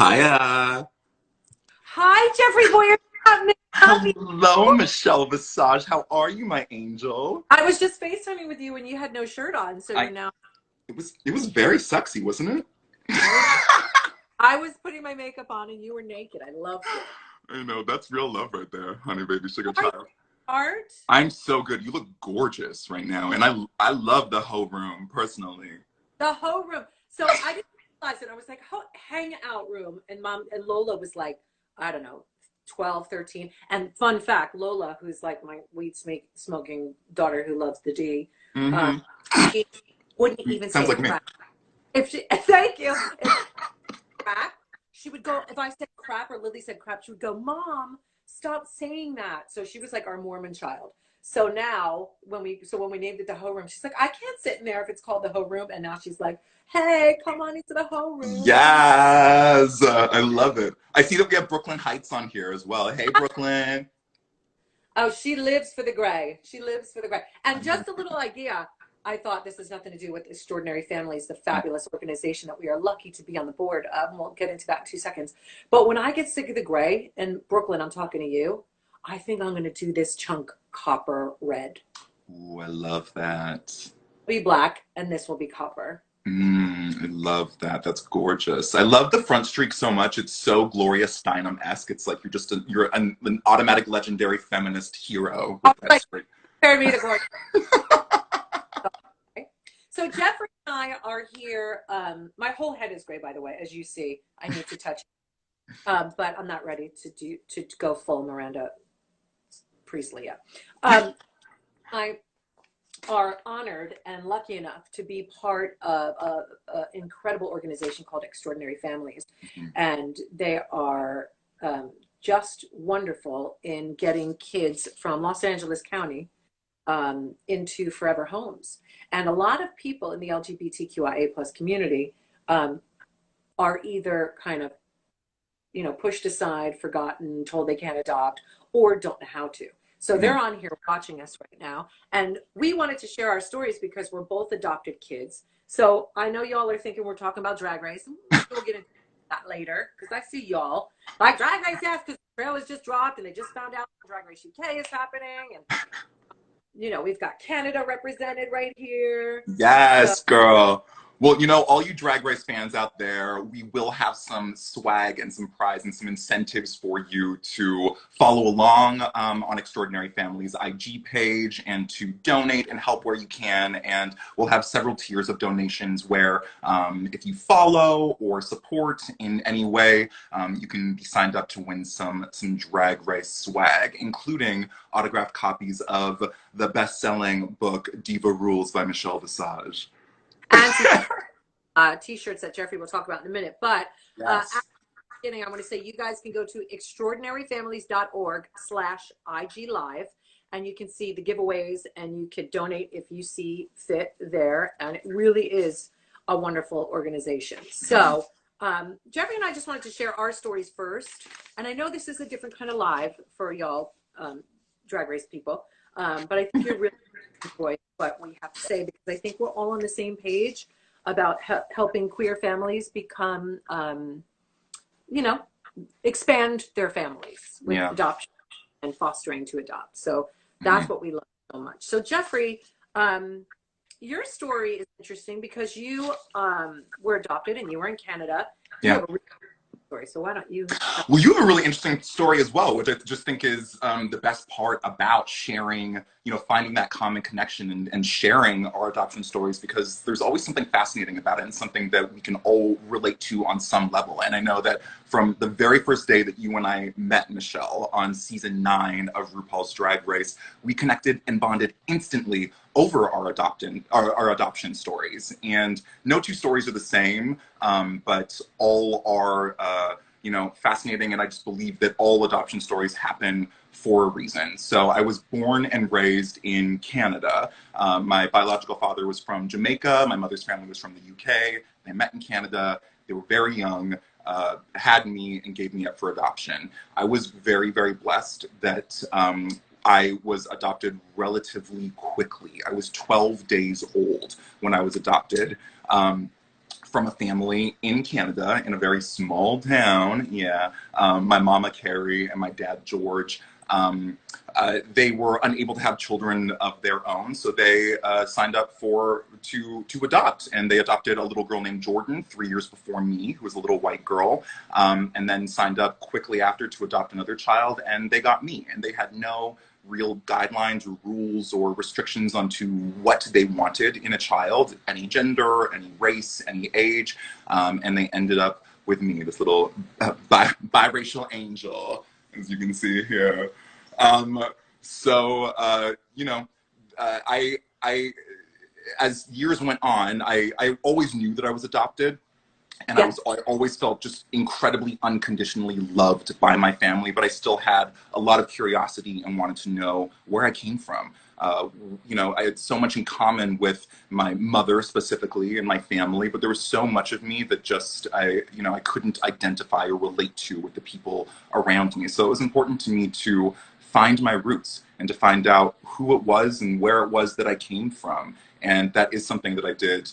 Hiya. Hi, Jeffrey Bowyer-Chapman. Happy. Hello, Michelle Visage. How are you, my angel? I was just FaceTiming with you when you had no shirt on, so you're I now. it was very sexy, wasn't it? I was I was putting my makeup on and you were naked. I loved it. I know, that's real love right there, honey baby sugar How are you, child. Art? I'm so good. You look gorgeous right now, and I love the whole room personally. The whole room. So I didn't realize it. I was like, hangout room, and Mom and Lola was like, I don't know, 12, 13. And fun fact, Lola, who's like my weed smoking daughter who loves the D, um, Mm-hmm. she wouldn't even Sounds say like me. crap. If she, thank you. Crap, she would go, if I said crap or Lily said crap, she would go, Mom, stop saying that. So she was like our Mormon child. So now when we named it the Ho Room, she's like, I can't sit in there if it's called the Ho Room. And now she's like, hey, come on into the Ho Room. Yes, I love it. I see that we have Brooklyn Heights on here as well. Hey, Brooklyn. Oh, she lives for the gray. She lives for the gray. And just a little idea, I thought this has nothing to do with Extraordinary Families, the fabulous organization that we are lucky to be on the board of. And we'll get into that in 2 seconds. But when I get sick of the gray, and Brooklyn, I'm talking to you, I think I'm going to do this chunk copper red. Ooh, I love that. It'll be black, and this will be copper. I love that. That's gorgeous. I love the front streak so much. It's so Gloria Steinem-esque. It's like you're an automatic legendary feminist hero Oh, with that like, streak. compare me to Gloria. So Jeffrey and I are here. My whole head is gray, by the way, as you see. I need to touch it. But I'm not ready to go full Miranda Priestley yet. I are honored and lucky enough to be part of an incredible organization called Extraordinary Families. Mhm. And they are just wonderful in getting kids from Los Angeles County into forever homes. And a lot of people in the LGBTQIA plus community are either kind of, pushed aside, forgotten, told they can't adopt, or don't know how to. So Yeah. they're on here watching us right now. And we wanted to share our stories because we're both adopted kids. So I know y'all are thinking we're talking about Drag Race. We'll get into that later because I see y'all. Like Drag Race, yes, because the trailers just dropped and they just found out Drag Race UK is happening. And, we've got Canada represented right here. So Yes, girl. Well, all you Drag Race fans out there, we will have some swag and some prize and some incentives for you to follow along on Extraordinary Families IG page and to donate and help where you can. And we'll have several tiers of donations where if you follow or support in any way, you can be signed up to win some Drag Race swag, including autographed copies of the best-selling book Diva Rules by Michelle Visage. and some t-shirts that Jeffrey will talk about in a minute. But at Yes. the beginning, I want to say you guys can go to extraordinaryfamilies.org/IG live, and you can see the giveaways and you can donate if you see fit there. And it really is a wonderful organization. So Jeffrey and I just wanted to share our stories first. And I know this is a different kind of live for y'all Drag Race people, but I think you're really enjoy what we have to say because I think we're all on the same page about helping queer families become, expand their families with Yeah. adoption and fostering to adopt. So that's Mhm. what we love so much. So Jeffrey, your story is interesting because you were adopted and you were in Canada. You Yeah. have a really good story. So why don't you tell Well, you have a really interesting story as well, which I just think is the best part about sharing, finding that common connection and sharing our adoption stories, because there's always something fascinating about it and something that we can all relate to on some level. And I know that from the very first day that you and I met, Michelle, on season 9 of RuPaul's Drag Race, we connected and bonded instantly over our adoption stories. And no two stories are the same, but all are fascinating, and I just believe that all adoption stories happen for a reason. So I was born and raised in Canada. My biological father was from Jamaica. My mother's family was from the UK. They met in Canada. They were very young, had me, and gave me up for adoption. I was very, very blessed that I was adopted relatively quickly. I was 12 days old when I was adopted. from a family in Canada in a very small town. Yeah. My mama, Carrie, and my dad, George. They were unable to have children of their own, so they signed up to adopt, and they adopted a little girl named Jordan 3 years before me, who was a little white girl, and then signed up quickly after to adopt another child, and they got me, and they had no real guidelines or rules or restrictions onto what they wanted in a child, any gender, any race, any age, and they ended up with me, this little biracial angel, as you can see here. You know, I, as years went on, I always knew that I was adopted. And Yeah. I always felt just incredibly unconditionally loved by my family, but I still had a lot of curiosity and wanted to know where I came from. You know, I had so much in common with my mother specifically and my family, but there was so much of me that just I couldn't identify or relate to with the people around me. So it was important to me to find my roots and to find out who it was and where it was that I came from. And that is something that I did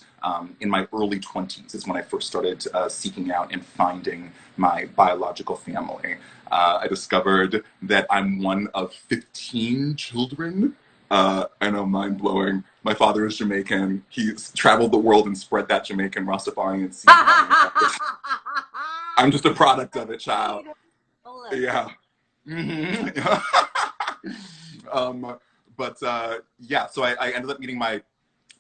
in my early 20s, is when I first started seeking out and finding my biological family. I discovered that I'm one of 15 children. I know, mind-blowing. My father is Jamaican. He's traveled the world and spread that Jamaican Rastafarian seed. I'm just a product of it, child. Yeah. Mm-hmm. Yeah, so I ended up meeting my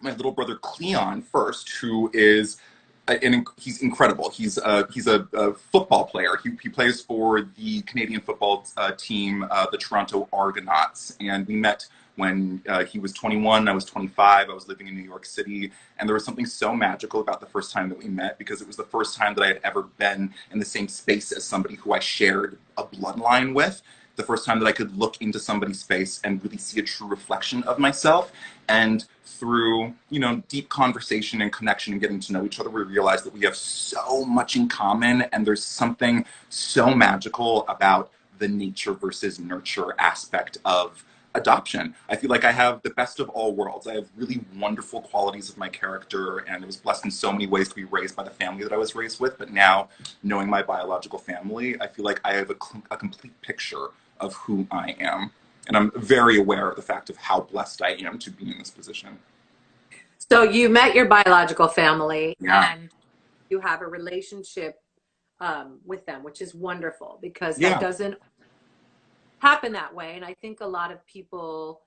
little brother Cleon first, who is he's incredible. He's a football player. He plays for the Canadian football team, the Toronto Argonauts, and we met when he was 21, I was 25. I was living in New York City, and there was something so magical about the first time that we met, because it was the first time that I had ever been in the same space as somebody who I shared a bloodline with. The first time that I could look into somebody's face and really see a true reflection of myself. And through, you know, deep conversation and connection and getting to know each other, we realized that we have so much in common, and there's something so magical about the nature versus nurture aspect of adoption. I feel like I have the best of all worlds. I have really wonderful qualities of my character, and I was blessed in so many ways to be raised by the family that I was raised with. But now, knowing my biological family, I feel like I have a complete picture of who I am. And I'm very aware of the fact of how blessed I am to be in this position. So you met your biological family, Yeah. and you have a relationship with them, which is wonderful, because that Yeah. doesn't happen that way. And I think a lot of people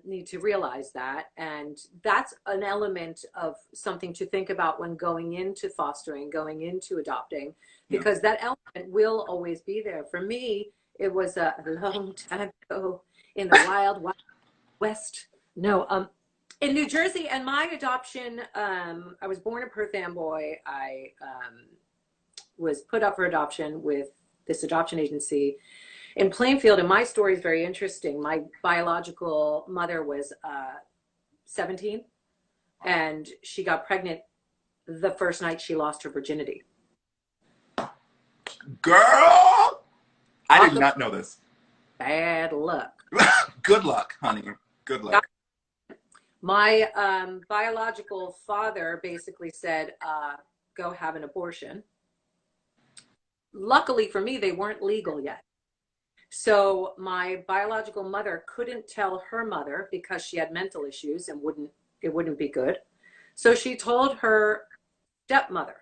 need to realize that. And that's an element of something to think about when going into fostering, going into adopting, Yeah. because that element will always be there. For me, it was a long time ago in the wild west. No, in New Jersey. And my adoption, I was born a Perth Amboy. I was put up for adoption with this adoption agency in Plainfield. And my story is very interesting. My biological mother was 17, and she got pregnant the first night she lost her virginity. Girl! I Talk did not know this. bad luck. Good luck, honey. Good luck. My biological father basically said, go have an abortion. Luckily for me, they weren't legal yet. So my biological mother couldn't tell her mother, because she had mental issues and it wouldn't be good. So she told her stepmother,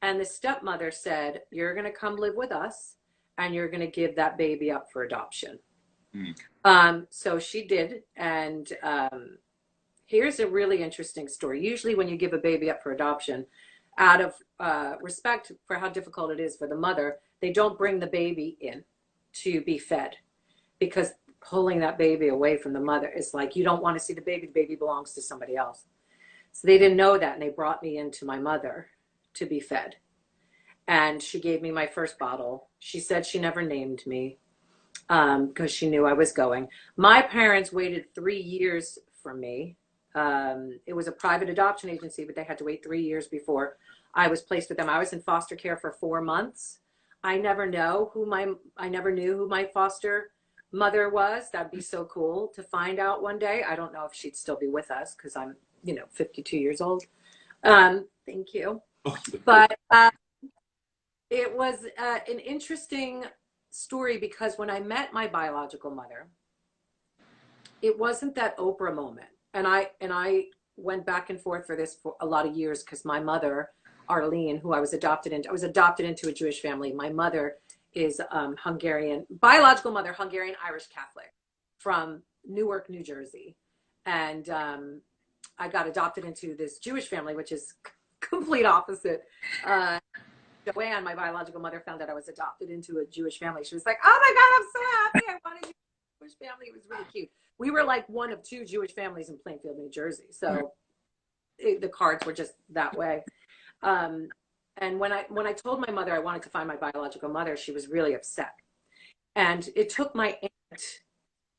and the stepmother said, you're going to come live with us, and you're going to give that baby up for adoption. So she did. And here's a really interesting story. Usually when you give a baby up for adoption, out of respect for how difficult it is for the mother, they don't bring the baby in to be fed, because pulling that baby away from the mother is like, you don't want to see the baby belongs to somebody else. So they didn't know that, and they brought me into my mother to be fed. And she gave me my first bottle. She said she never named me because she knew I was going. My parents waited 3 years for me. It was a private adoption agency, but they had to wait 3 years before I was placed with them. I was in foster care for 4 months. I never knew who my foster mother was. That'd be so cool to find out one day. I don't know if she'd still be with us, because I'm, 52 years old. Thank you. But it was an interesting story because when I met my biological mother, it wasn't that Oprah moment. And I went back and forth for this for a lot of years because my mother, Arlene, who I was adopted into a Jewish family. My mother is Hungarian, biological mother, Hungarian Irish Catholic from Newark, New Jersey. And I got adopted into this Jewish family, which is complete opposite. Joanne, my biological mother, found out I was adopted into a Jewish family. She was like, "Oh my God, I'm so happy! I wanted you in a Jewish family." It was really cute. We were like one of two Jewish families in Plainfield, New Jersey, so the cards were just that way. Um, and when I told my mother I wanted to find my biological mother, she was really upset. And it took my aunt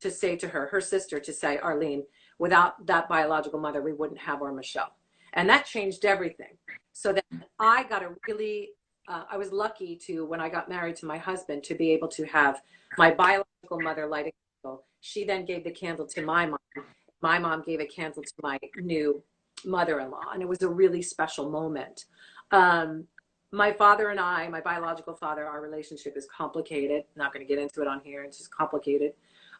to say to her sister to say, "Arlene, without that biological mother, we wouldn't have our Michelle." And that changed everything. So that I got a really I was lucky to, when I got married to my husband, to be able to have my biological mother light a candle. She then gave the candle to my mom. My mom gave a candle to my new mother-in-law, and it was a really special moment. My father and I, my biological father, our relationship is complicated. I'm not going to get into it on here. It's just complicated.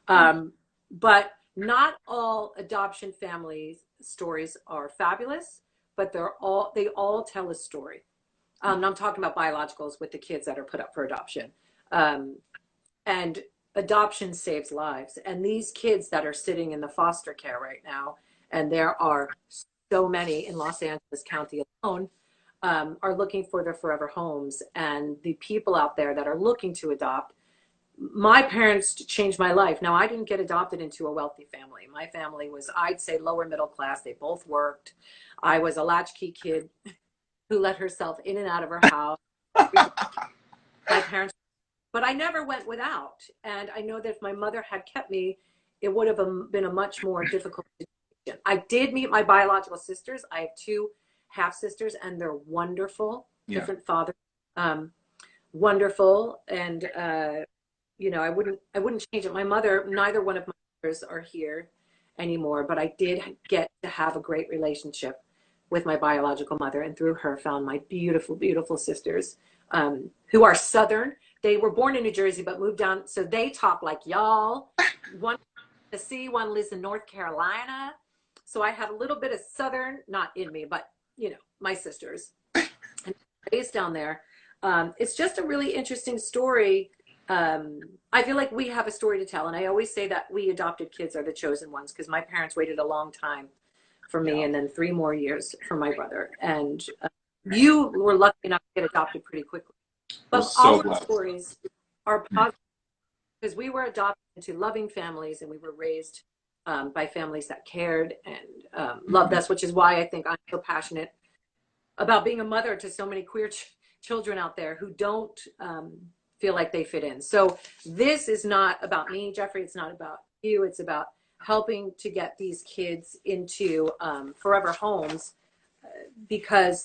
But not all adoption families stories are fabulous, but they all tell a story. I'm talking about biologicals with the kids that are put up for adoption. And adoption saves lives. And these kids that are sitting in the foster care right now, and there are so many in Los Angeles County alone, are looking for their forever homes. And the people out there that are looking to adopt, my parents changed my life. Now, I didn't get adopted into a wealthy family. My family was, I'd say, lower middle class. They both worked. I was a latchkey kid who let herself in and out of her house. My parents, but I never went without. And I know that if my mother had kept me, it would have been a much more difficult situation. I did meet my biological sisters. I have two half sisters, and they're wonderful, different fathers, wonderful. And I wouldn't change it. My mother, neither one of my mothers are here anymore, but I did get to have a great relationship with my biological mother, and through her found my beautiful, beautiful sisters, who are Southern. They were born in New Jersey, but moved down. So they talk like y'all. One in Tennessee, one lives in North Carolina. So I have a little bit of Southern, not in me, but my sisters, and raised down there. It's just a really interesting story. I feel like we have a story to tell. And I always say that we adopted kids are the chosen ones, because my parents waited a long time for me, and then 3 more years for my brother. And you were lucky enough to get adopted pretty quickly. But all our stories are positive, because we were adopted into loving families, and we were raised by families that cared and loved us, which is why I think I'm so passionate about being a mother to so many queer children out there who don't feel like they fit in. So this is not about me, Jeffrey. It's not about you. It's about helping to get these kids into forever homes, because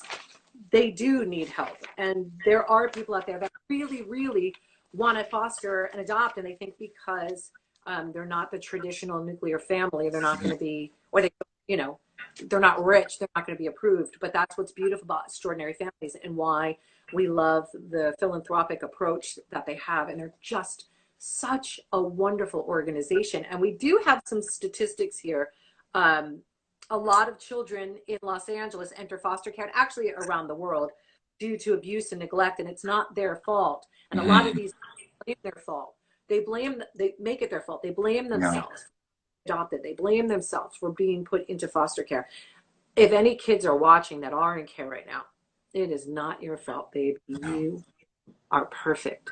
they do need help. And there are people out there that really, really want to foster and adopt, and they think because they're not the traditional nuclear family, they're not going to be, or they're not rich, they're not going to be approved. But that's what's beautiful about extraordinary families, and why we love the philanthropic approach that they have. And they're just such a wonderful organization. And we do have some statistics here. A lot of children in Los Angeles enter foster care, and actually around the world, due to abuse and neglect, and it's not their fault. And a lot of these blame their fault. They make it their fault. They blame themselves. Adopted. They blame themselves for being put into foster care. If any kids are watching that are in care right now, it is not your fault, baby. You are perfect.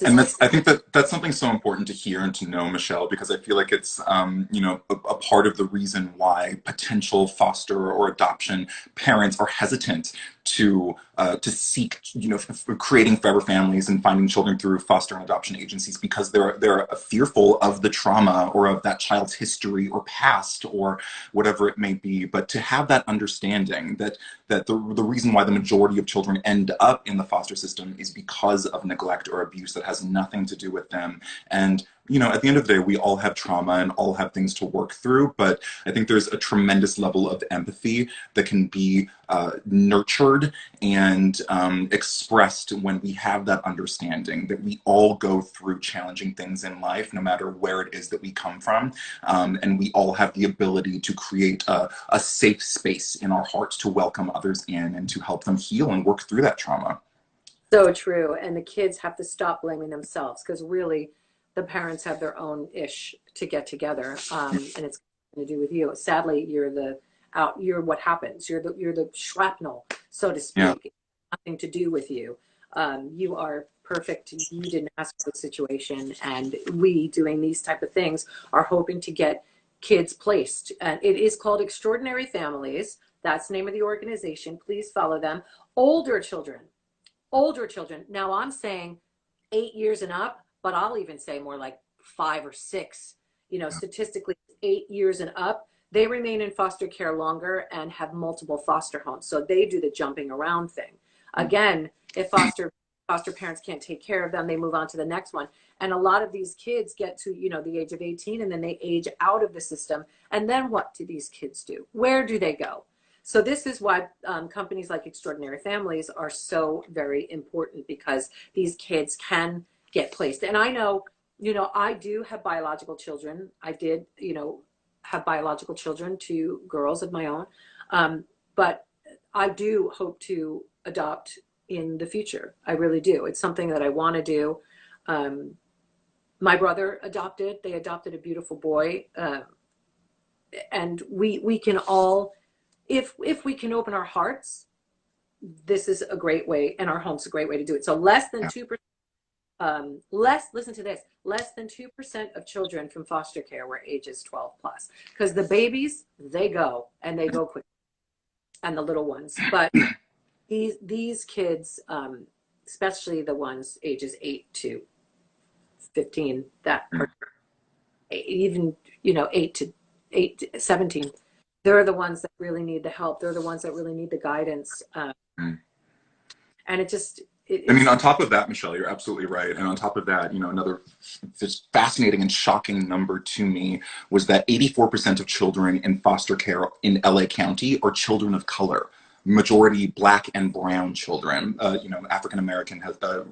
And I think that's something so important to hear and to know, Michelle, because I feel like it's, a part of the reason why potential foster or adoption parents are hesitant to seek, creating forever families and finding children through foster and adoption agencies, because they're fearful of the trauma or of that child's history or past or whatever it may be. But to have that understanding that the reason why the majority of children end up in the foster system is because of neglect or abuse that has nothing to do with them. And at the end of the day, we all have trauma and all have things to work through, but I think there's a tremendous level of empathy that can be nurtured and expressed when we have that understanding that we all go through challenging things in life, no matter where it is that we come from. And we all have the ability to create a safe space in our hearts to welcome others in and to help them heal and work through that trauma. So true. And the kids have to stop blaming themselves because really the parents have their own ish to get together. And it's to do with you. Sadly, you're what happens. You're the shrapnel, so to Yeah. speak. Nothing to do with you. You are perfect. You didn't ask for the situation. And we doing these type of things are hoping to get kids placed. And it is called Extraordinary Families. That's the name of the organization. Please follow them. Older children. Older children. Now I'm saying 8 years and up, but I'll even say more like 5 or 6. Statistically, 8 years and up, they remain in foster care longer and have multiple foster homes. So they do the jumping around thing. Again, if foster parents can't take care of them, they move on to the next one. And a lot of these kids get to, the age of 18 and then they age out of the system. And then what do these kids do? Where do they go? So this is why companies like Extraordinary Families are so very important, because these kids can get placed. And I know, I do have biological children. I did, have biological children, 2 girls of my own. But I do hope to adopt in the future. I really do. It's something that I want to do. My brother adopted. They adopted a beautiful boy. And we can all, if we can open our hearts, this is a great way, and our home's a great way to do it. So less than 2%, listen to this, less than 2% of children from foster care were ages 12 plus, because the babies, they go, and they go quick, and the little ones. But these kids, especially the ones ages 8 to 15, that are even, 8 to 17, they're the ones that really need the help. They're the ones that really need the guidance. And I mean, on top of that, Michelle, you're absolutely right. And on top of that, another just fascinating and shocking number to me was that 84% of children in foster care in LA County are children of color. Majority Black and brown children, African American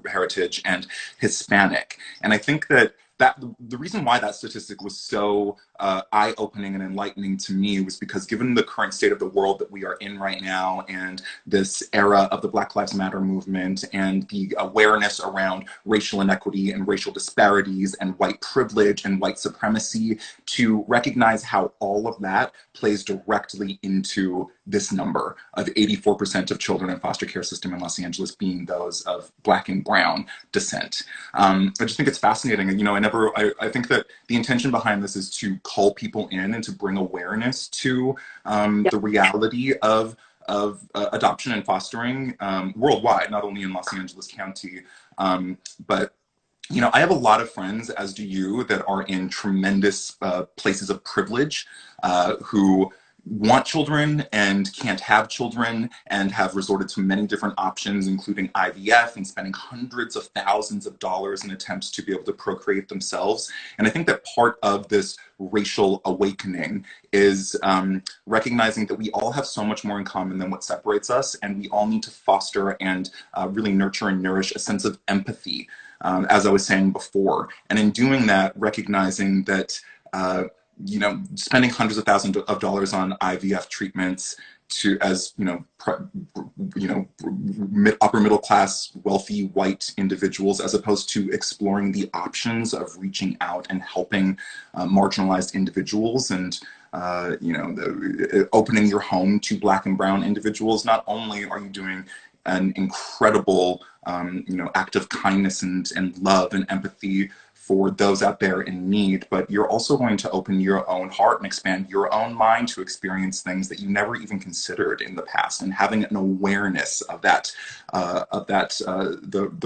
heritage and Hispanic. And I think that the reason why that statistic was so eye-opening and enlightening to me was because, given the current state of the world that we are in right now, and this era of the Black Lives Matter movement, and the awareness around racial inequity and racial disparities and white privilege and white supremacy, to recognize how all of that plays directly into this number of 84% of children in foster care system in Los Angeles being those of Black and brown descent. I just think it's fascinating. And, I think that the intention behind this is to call people in and to bring awareness to the reality of adoption and fostering worldwide, not only in Los Angeles County, but I have a lot of friends, as do you, that are in tremendous places of privilege, who want children and can't have children, and have resorted to many different options, including IVF, and spending hundreds of thousands of dollars in attempts to be able to procreate themselves. And I think that part of this racial awakening is recognizing that we all have so much more in common than what separates us, and we all need to foster and really nurture and nourish a sense of empathy, as I was saying before. And in doing that, recognizing that spending hundreds of thousands of dollars on IVF treatments upper middle class, wealthy white individuals, as opposed to exploring the options of reaching out and helping marginalized individuals, and opening your home to Black and brown individuals. Not only are you doing an incredible act of kindness and love and empathy for those out there in need, but you're also going to open your own heart and expand your own mind to experience things that you never even considered in the past. And having an awareness of the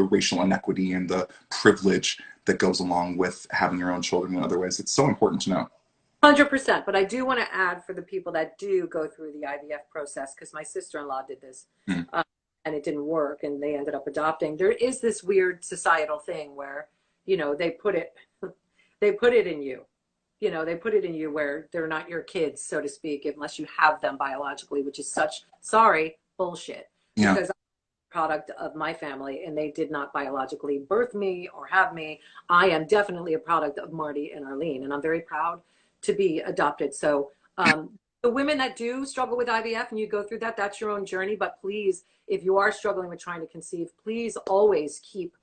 racial inequity and the privilege that goes along with having your own children in other ways, it's so important to know. 100%. But I do want to add, for the people that do go through the IVF process, because my sister-in-law did this, and it didn't work, and they ended up adopting. There is this weird societal thing where, they put it, they put it in you. You know, they put it in you where they're not your kids, so to speak, unless you have them biologically, which is such, sorry, bullshit. Yeah. Because I'm a product of my family and they did not biologically birth me or have me. I am definitely a product of Marty and Arlene, and I'm very proud to be adopted. So the women that do struggle with IVF and you go through that, that's your own journey. But please, if you are struggling with trying to conceive, please always keep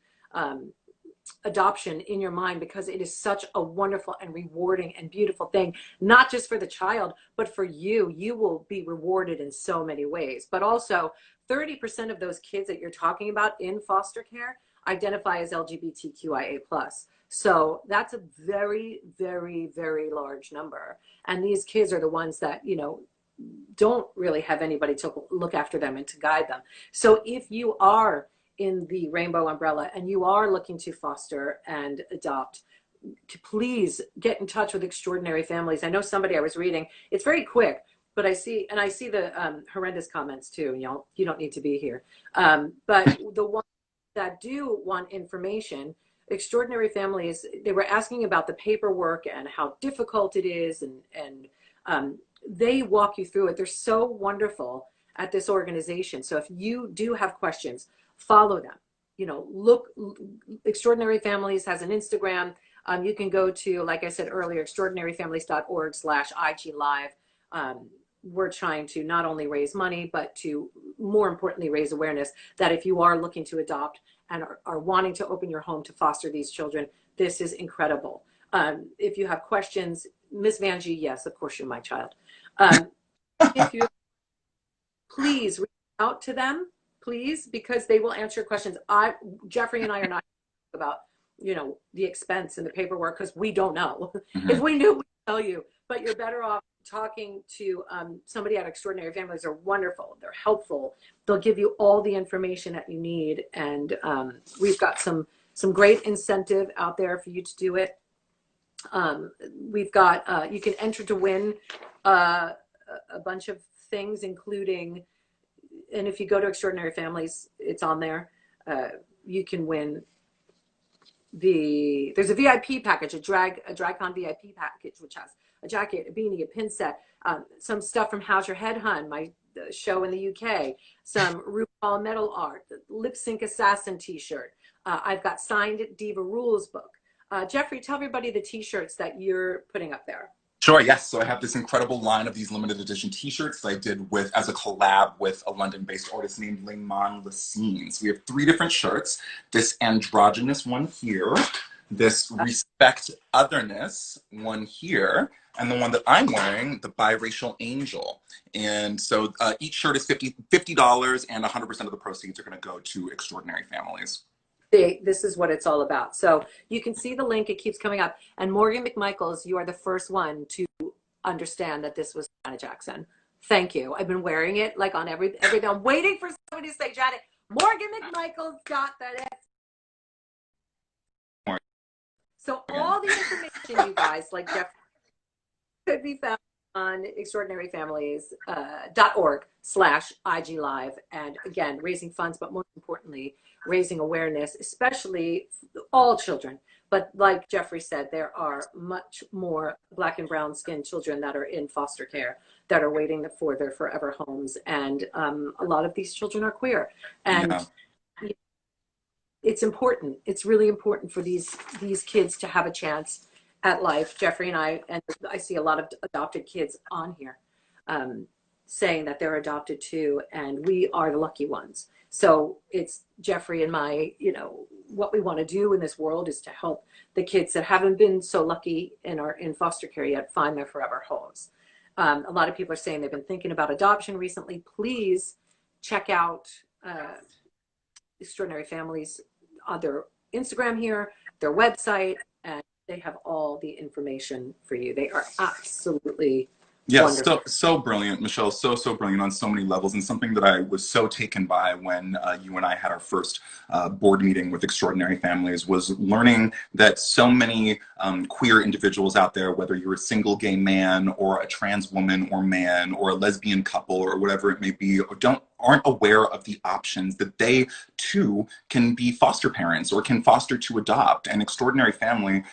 adoption in your mind, because it is such a wonderful and rewarding and beautiful thing, not just for the child, but for you. You will be rewarded in so many ways. But also 30% of those kids that you're talking about in foster care identify as LGBTQIA+. So that's a very, very, very large number. And these kids are the ones that, you know, don't really have anybody to look after them and to guide them. So if you are in the rainbow umbrella and you are looking to foster and adopt, to please get in touch with Extraordinary Families. I know somebody I was reading, it's very quick, but I see the horrendous comments too. You don't need to be here. But the ones that do want information, Extraordinary Families, they were asking about the paperwork and how difficult it is, and they walk you through it. They're so wonderful at this organization. So if you do have questions, follow them. You know, look, Extraordinary Families has an Instagram. You can go to, like I said earlier, extraordinaryfamilies.org/IG Live. We're trying to not only raise money, but to more importantly, raise awareness that if you are looking to adopt and are wanting to open your home to foster these children, this is incredible. If you have questions, Miss Vanjie, yes, of course you're my child. If you please reach out to them, please, because they will answer your questions. Jeffrey and I are not about, you know, the expense and the paperwork, because we don't know. Mm-hmm. If we knew, we'd tell you. But you're better off talking to somebody at Extraordinary Families. Are wonderful. They're helpful. They'll give you all the information that you need. And we've got some great incentive out there for you to do it. We've got, you can enter to win a bunch of things, including, and if you go to Extraordinary Families, it's on there. You can win there's a VIP package, a DragCon VIP package, which has a jacket, a beanie, a pin set, some stuff from How's Your Head Hun, my show in the UK, some RuPaul metal art, Lip Sync Assassin t-shirt. I've got signed Diva Rules book. Jeffrey, tell everybody the t-shirts that you're putting up there. Sure, yes. So I have this incredible line of these limited edition t-shirts that I did as a collab with a London-based artist named Layman Lassine. So we have 3 different shirts. This androgynous one here, this respect otherness one here, and the one that I'm wearing, the biracial angel. And so each shirt is $50, and 100% of the proceeds are going to go to Extraordinary Families. This is what it's all about. So you can see the link. It keeps coming up. And Morgan McMichaels, you are the first one to understand that this was Janet Jackson. Thank you. I've been wearing it like on every day. I'm waiting for somebody to say, Janet, Morgan McMichaels got that. So all the information, you guys, like Jeff, could be found on extraordinaryfamilies.org/IG Live. And again, raising funds, but most importantly, raising awareness, especially all children. But like Jeffrey said, there are much more Black and brown skinned children that are in foster care that are waiting for their forever homes. And a lot of these children are queer. And it's important. It's really important for these kids to have a chance at life. Jeffrey and I see a lot of adopted kids on here saying that they're adopted too, and we are the lucky ones. So it's Jeffrey and my, you know, what we want to do in this world is to help the kids that haven't been so lucky and are in foster care yet find their forever homes. A lot of people are saying they've been thinking about adoption recently. Please check out Extraordinary Families on their Instagram here, their website, and they have all the information for you. They are absolutely Yes, Wonderful. so brilliant, Michelle. So brilliant on so many levels, and something that I was so taken by when you and I had our first board meeting with Extraordinary Families was learning that so many queer individuals out there, whether you're a single gay man or a trans woman or man or a lesbian couple or whatever it may be, aren't aware of the options that they too can be foster parents or can foster to adopt. And Extraordinary Families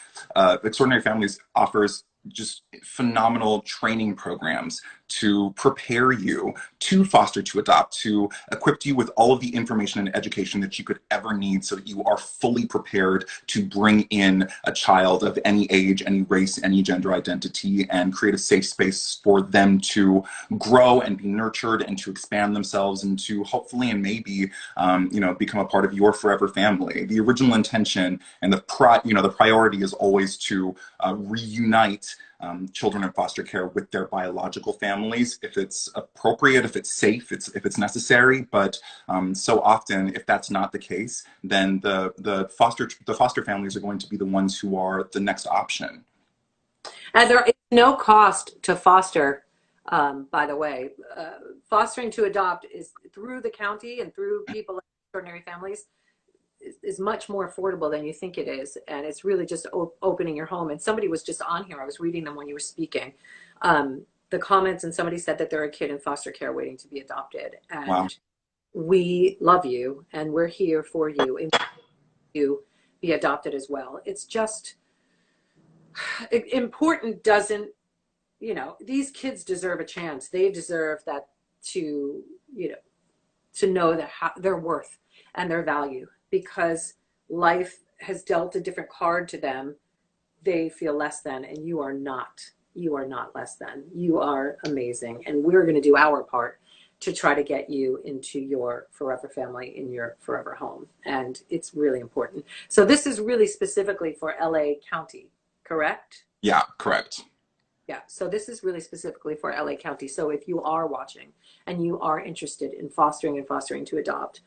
offers just phenomenal training programs to prepare you to foster to adopt, to equip you with all of the information and education that you could ever need so that you are fully prepared to bring in a child of any age, any race, any gender identity, and create a safe space for them to grow and be nurtured and to expand themselves and to hopefully and maybe become a part of your forever family. The original intention and the priority is always to reunite children in foster care with their biological families, if it's appropriate, if it's safe, if it's necessary. But so often, if that's not the case, then the foster families are going to be the ones who are the next option. And there is no cost to foster, by the way. Fostering to adopt is through the county and through people like Extraordinary Families is much more affordable than you think it is. And it's really just opening your home. And somebody was just on here. I was reading them when you were speaking. The comments, and somebody said that they're a kid in foster care waiting to be adopted. And Wow. we love you and we're here for you and you be adopted as well. It's just important. Doesn't, these kids deserve a chance. They deserve that to, to know that their worth and their value, because life has dealt a different card to them. They feel less than, and you are not. You are not less than. You are amazing, and we're going to do our part to try to get you into your forever family, in your forever home. And it's really important. So this is really specifically for LA County, correct? Yeah, correct. Yeah, so this is really specifically for LA County. So if you are watching and you are interested in fostering and fostering to adopt,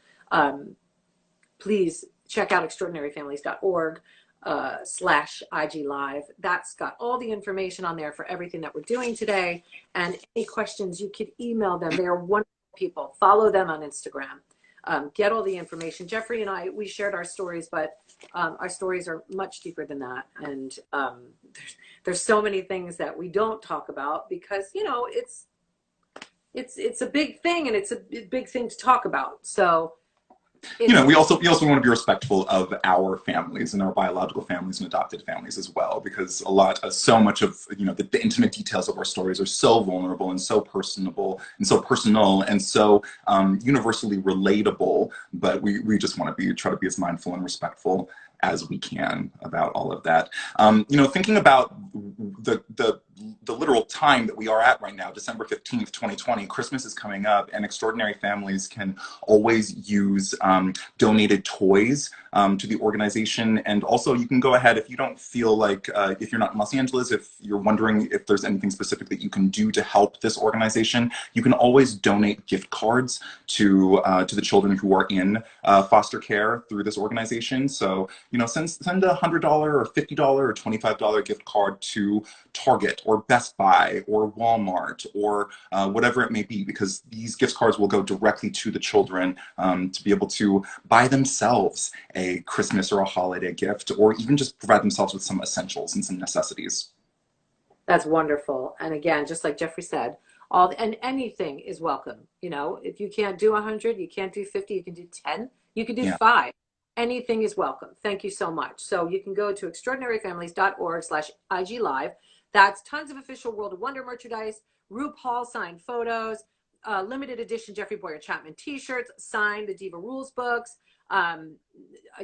please check out extraordinaryfamilies.org /IG Live. That's got all the information on there for everything that we're doing today. And any questions, you could email them. They are wonderful people. Follow them on Instagram. Get all the information. Jeffrey and I, we shared our stories, but our stories are much deeper than that. And there's so many things that we don't talk about because, it's a big thing, and it's a big thing to talk about. So we also want to be respectful of our families and our biological families and adopted families as well, because so much of the intimate details of our stories are so vulnerable and so personable and so personal and so universally relatable. But we just want to try to be as mindful and respectful as we can about all of that. Thinking about the literal time that we are at right now, December 15th, 2020, Christmas is coming up, and Extraordinary Families can always use donated toys to the organization. And also you can go ahead, if you don't feel like, if you're not in Los Angeles, if you're wondering if there's anything specific that you can do to help this organization, you can always donate gift cards to the children who are in foster care through this organization. So, send a $100 or $50 or $25 gift card to Target or Best Buy or Walmart or whatever it may be, because these gift cards will go directly to the children to be able to buy themselves a Christmas or a holiday gift, or even just provide themselves with some essentials and some necessities. That's wonderful. And again, just like Jeffrey said, and anything is welcome. If you can't do 100, you can't do 50, you can do 10, you can do Yeah. 5. Anything is welcome. Thank you so much. So you can go to extraordinaryfamilies.org /IG Live. That's tons of official World of Wonder merchandise, RuPaul signed photos, limited edition Jeffrey Bowyer-Chapman t-shirts, signed the Diva Rules books.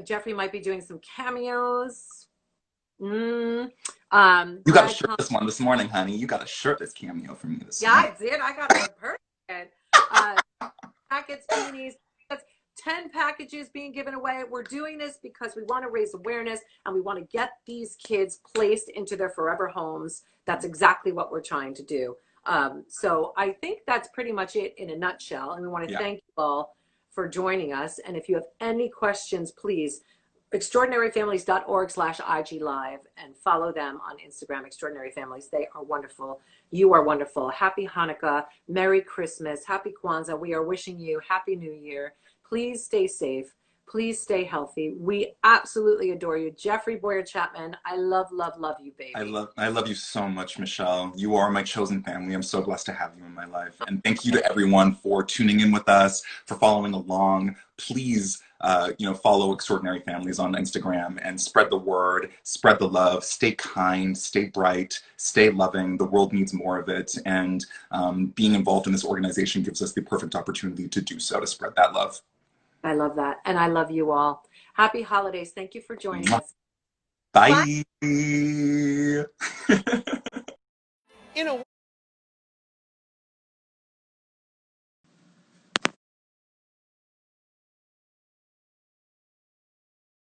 Jeffrey might be doing some cameos. You got a shirt this one this morning, honey. You got a shirt that's cameo from me this morning. Yeah, I did. I got a person. Packets, beanies. That's 10 packages being given away. We're doing this because we want to raise awareness and we want to get these kids placed into their forever homes. That's exactly what we're trying to do. So I think that's pretty much it in a nutshell. And we want to thank you all for joining us. And if you have any questions, please extraordinaryfamilies.org/IG live and follow them on Instagram, Extraordinary Families. They are wonderful. You are wonderful. Happy Hanukkah. Merry Christmas. Happy Kwanzaa. We are wishing you Happy New Year. Please stay safe. Please stay healthy. We absolutely adore you. Jeffrey Bowyer-Chapman, I love, love, love you, baby. I love you so much, Michelle. You are my chosen family. I'm so blessed to have you in my life. And thank you to everyone for tuning in with us, for following along. Please, follow Extraordinary Families on Instagram and spread the word, spread the love, stay kind, stay bright, stay loving. The world needs more of it. And being involved in this organization gives us the perfect opportunity to do so, to spread that love. I love that. And I love you all. Happy holidays. Thank you for joining us. Bye. Bye.